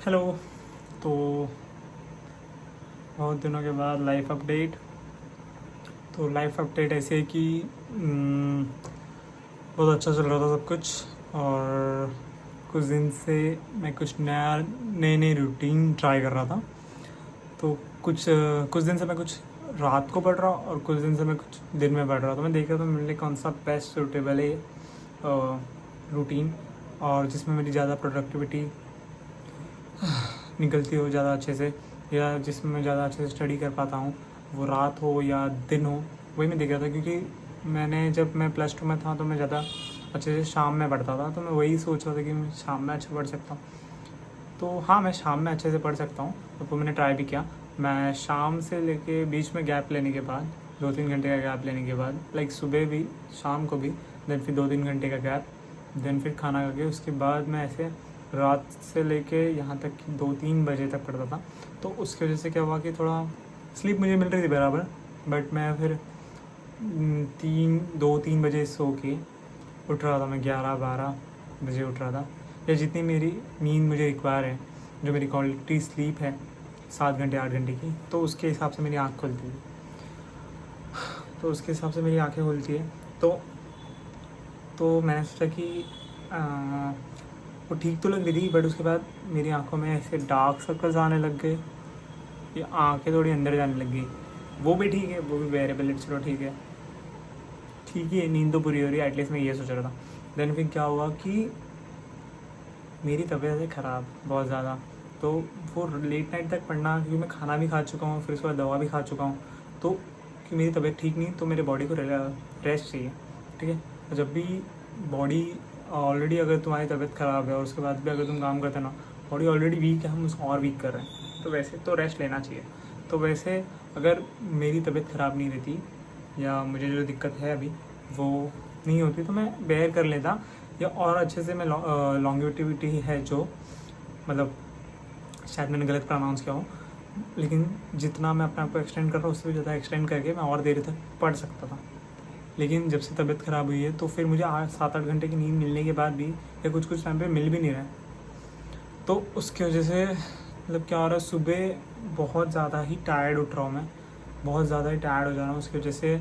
Hello. तो बहुत दिनों के बाद लाइफ अपडेट। तो लाइफ अपडेट ऐसे है कि बहुत अच्छा चल रहा था सब कुछ, और कुछ दिन से मैं कुछ नए नए रूटीन ट्राई कर रहा था। तो कुछ दिन से मैं कुछ रात को पढ़ रहा और कुछ दिन से मैं कुछ दिन में पढ़ रहा। तो मैं देख रहा था मेरे लिए कौन सा बेस्ट सूटेबल है रूटीन, और जिसमें मेरी ज़्यादा प्रोडक्टिविटी निकलती हो ज़्यादा अच्छे से, या जिसमें मैं ज़्यादा अच्छे से स्टडी कर पाता हूँ, वो रात हो या दिन हो। वही मैं देख रहा था, क्योंकि जब मैं +2 में था तो मैं ज़्यादा अच्छे से शाम में पढ़ता था। तो मैं वही सोच रहा था कि मैं शाम में अच्छा पढ़ सकता हूँ। तो हाँ, मैं शाम में अच्छे से पढ़ सकता हूँ। तो मैंने ट्राई भी किया। मैं शाम से लेके बीच में गैप लेने के बाद, 2-3 घंटे का गैप लेने के बाद, लाइक सुबह भी शाम को भी, देन फिर 2-3 घंटे का गैप, देन फिर खाना खा के उसके बाद मैं ऐसे रात से लेके यहाँ तक कि 2-3 बजे तक पढ़ता था। तो उसकी वजह से क्या हुआ कि थोड़ा स्लीप मुझे मिल रही थी बराबर, बट मैं फिर 2-3 बजे सो के उठ रहा था। मैं 11-12 बजे उठ रहा था, या जितनी मेरी नींद मुझे रिक्वायर है, जो मेरी क्वालिटी स्लीप है 7 घंटे 8 घंटे की, तो उसके हिसाब से मेरी आँख खुलती है। तो उसके हिसाब से मेरी आँखें खुलती है। तो मैंने सोचा कि वो ठीक तो लग रही थी, बट उसके बाद मेरी आंखों में ऐसे डार्क सर्कल्स आने लग गए, ये आंखें थोड़ी अंदर जाने लग गई। वो भी ठीक है, वो भी वेरिएबल है, चलो ठीक है, ठीक ही है, नींद तो पूरी हो रही है, एटलीस्ट मैं ये सोच रहा था। देन फिर क्या हुआ कि मेरी तबीयत है ख़राब बहुत ज़्यादा। तो वो लेट नाइट तक पढ़ना, क्योंकि मैं खाना भी खा चुका हूँ, फिर उसके बाद दवा भी खा चुका हूँ, तो कि मेरी तबीयत ठीक नहीं, तो मेरे बॉडी को रेस्ट चाहिए, ठीक है। और जब भी बॉडी ऑलरेडी, अगर तुम्हारी तबीयत ख़राब है और उसके बाद भी अगर तुम काम करते ना, बॉडी ऑलरेडी वीक है, हम उसको और वीक कर रहे हैं, तो वैसे तो रेस्ट लेना चाहिए। तो वैसे अगर मेरी तबीयत ख़राब नहीं रहती, या मुझे जो दिक्कत है अभी वो नहीं होती, तो मैं बेयर कर लेता, या और अच्छे से मैं लॉन्गेविटी है जो, मतलब शायद मैंने गलत प्रोनाउंस किया हो, लेकिन जितना मैं अपने आप को एक्सटेंड कर रहा हूँ उससे भी ज़्यादा एक्सटेंड करके मैं और देर तक पढ़ सकता था। लेकिन जब से तबीयत ख़राब हुई है, तो फिर मुझे 7-8 घंटे की नींद मिलने के बाद भी, या कुछ टाइम पे मिल भी नहीं रहा है। तो उसकी वजह से मतलब क्या हो रहा है, सुबह बहुत ज़्यादा ही टायर्ड उठ रहा हूँ मैं, बहुत ज़्यादा ही टायर्ड हो जा रहा हूँ। उसकी वजह से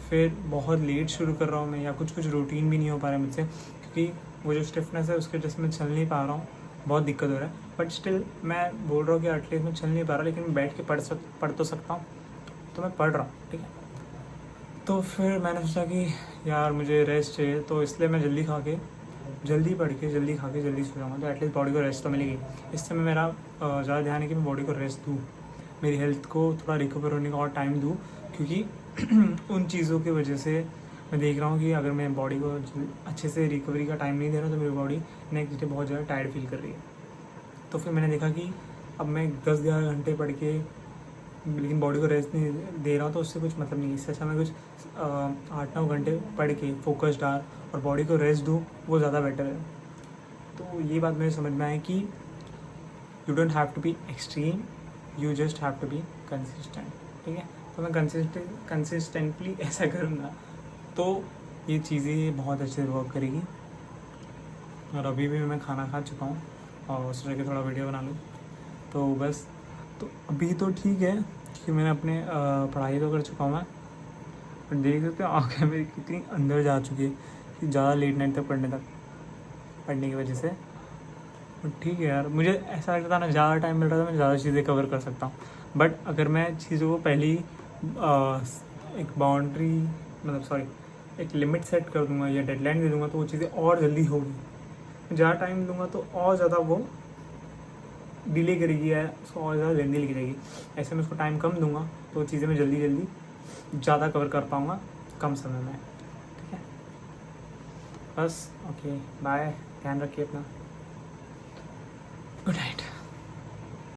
फिर बहुत लेट शुरू कर रहा हूँ मैं, या कुछ रूटीन भी नहीं हो पा रहा है मुझसे, क्योंकि वो जो स्टिफनेस है उसकी वजह से मैं चल नहीं पा रहा हूँ, बहुत दिक्कत हो रहा है। बट स्टिल मैं बोल रहा हूँ कि एटलीस्ट मैं चल नहीं पा रहा, लेकिन मैं बैठ के पढ़ तो सकता हूँ। तो मैं पढ़ रहा हूँ, ठीक है। तो फिर मैंने सोचा कि यार मुझे रेस्ट चाहिए, तो इसलिए मैं जल्दी पढ़ के जल्दी खा के जल्दी सो जाऊँगा, तो एटलीस्ट बॉडी को रेस्ट तो मिलेगी। इस समय मेरा ज़्यादा ध्यान है कि मैं बॉडी को रेस्ट दूँ, मेरी हेल्थ को थोड़ा रिकवर होने का और टाइम दूँ, क्योंकि उन चीज़ों की वजह से मैं देख रहा हूँ कि अगर मैं बॉडी को अच्छे से रिकवरी का टाइम नहीं दे रहा, तो मेरी बॉडी नेक्स्ट डे बहुत ज़्यादा टायर्ड फील कर रही है। तो फिर मैंने देखा कि अब मैं 10-11 घंटे पढ़ के लेकिन बॉडी को रेस्ट नहीं दे रहा हूँ, तो उससे कुछ मतलब नहीं है। इससे अच्छा मैं कुछ 8-9 घंटे पढ़ के फोकस्ड और बॉडी को रेस्ट दूँ, वो ज़्यादा बेटर है। तो ये बात मेरे समझ में आई कि you don't have to be extreme, you just have to be consistent, ठीक है। तो मैं कंसिस्टेंटली ऐसा करूँगा, तो ये चीज़ें बहुत अच्छे से वर्क करेगी। और अभी भी मैं खाना खा चुका हूँ और सोचा कि थोड़ा वीडियो बना लूँ, तो बस। तो अभी तो ठीक है कि मैंने अपने पढ़ाई तो कर चुका हूँ मैं, पर देख सकते हो आँखें मेरी कितनी अंदर जा चुकी है कि ज़्यादा लेट नाइट तक पढ़ने की वजह से। ठीक है यार, मुझे ऐसा लगता था ना, ज़्यादा टाइम मिल रहा था, मैं ज़्यादा चीज़ें कवर कर सकता हूँ। बट अगर मैं चीज़ों को पहले ही एक बाउंड्री, मतलब सॉरी, एक लिमिट सेट कर दूँगा या डेडलाइन दे दूँगा, तो वो चीज़ें और जल्दी होगी। ज़्यादा टाइम दूँगा तो और ज़्यादा वो डिले करेगी, या उसको और ज़्यादा लेंदी लिख जाएगी। ऐसे में उसको टाइम कम दूँगा, तो वो चीज़ें मैं जल्दी ज़्यादा कवर कर पाऊँगा कम समय में, ठीक है। बस ओके, बाय, ध्यान रखिए अपना।